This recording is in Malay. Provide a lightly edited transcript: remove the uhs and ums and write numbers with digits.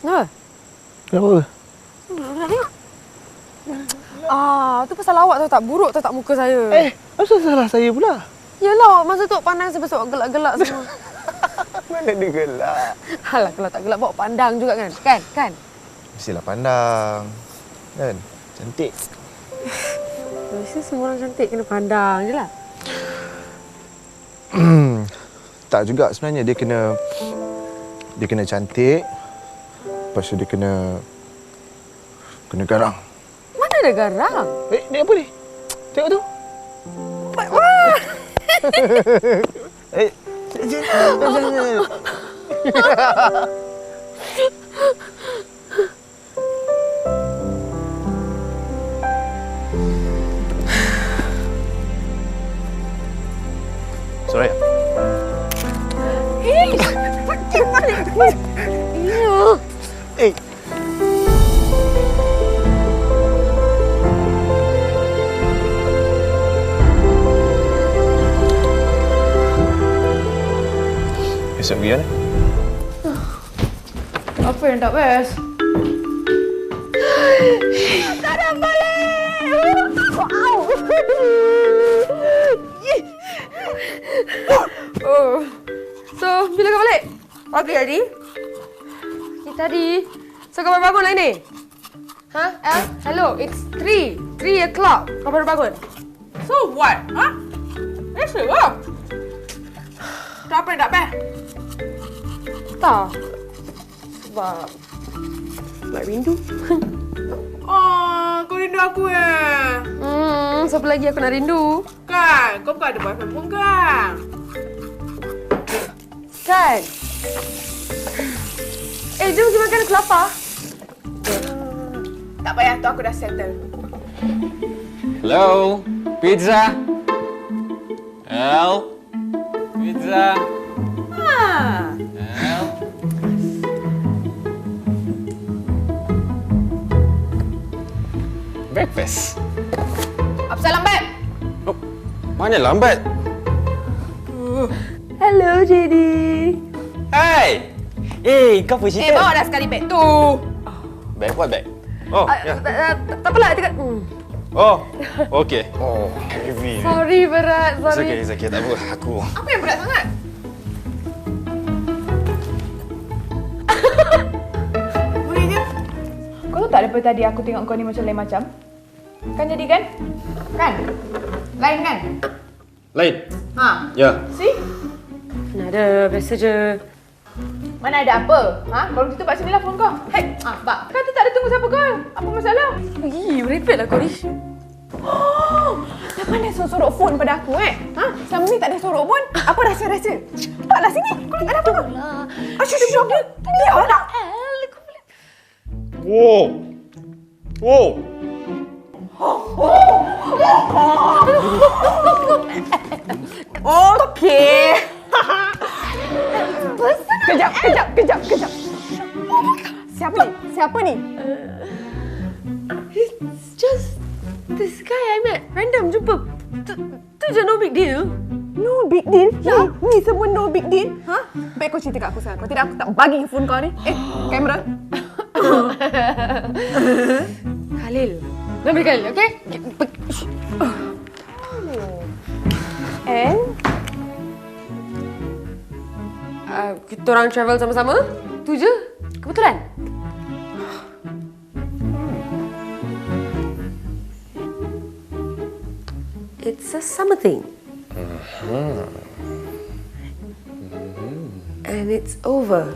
Kenapa? Kenapa? Tu pasal awak tahu tak, buruk tahu tak muka saya. Apa salah saya pula? Yelah, masa tu pandang sebesar gelak-gelak semua. Mana dia gelak? Alah, kalau tak gelak bawa pandang juga kan? Kan? Mestilah pandang. Kan? Cantik. Biasa semua orang cantik kena pandang je lah. Tak juga sebenarnya. Dia kena cantik. Lepas tu dia kena garang. Mana ada garang? Ni apa ni? Tengok tu. Wah! Jangan. Soraya. Sakit balik. Ya. Besok pergi mana? Apa yang tak best? Tak ada balik! Wow! So, bila kau balik? Pagi tadi? Tadi? So, kau baru bangun lah ini? Hello, it's 3 o'clock. Kau baru bangun? So what? Biasa lah. Tak apa yang tak best? Tak. Sebab rindu. Oh, kau rindu aku Siapa lagi aku nak rindu? Kan, kau bukan ada boyfriend pun kan? Kan? Jom pergi makan, aku lapar. Tak payah, tu aku dah settle. Hello, pizza. Help, pizza. Help. Breakfast. Apa salah lambat? Oh, mana lambat? Hello, JD. Hai. Kau apa cerita? Bawa dah sekali beg tu. Bag, what bag? Oh, ya. Tak apalah, dekat. Oh, okey. Oh, heavy. Sorry, berat. It's okay. Tak apa. Aku. Apa yang berat sangat? Boleh je. Kau tahu tak daripada tadi aku tengok kau ni macam lain macam? Kan jadi kan? Kan? Lain kan? Lain. Ya. See? Mana ada, biasa je. Mana ada apa? Kalau gitu Pak sinilah phone kau. Hei, Pak. Kata tak ada tunggu siapa kau? Apa masalah? Merepek lah kau ni. Dah pandai sorok phone pada aku Selama ni tak ada sorok pun. Apa rahsia-rahsia? Paklah sini. Kau nak ada apa kau? Asyik apa? Biarlah. Wow. Okey. Kejap. Siapa ni? It's just this guy I met. Random, jumpa. Tu je no big deal. No big deal? Ni semua no big deal? Baik kau cerita kat aku sekarang. Kalau tidak aku tak bagi phone kau ni. Kamera. Khalil. Lebih Khalil, okey? And? Kita orang travel sama-sama. Tu je. Kebetulan. It's a summer thing. And it's over.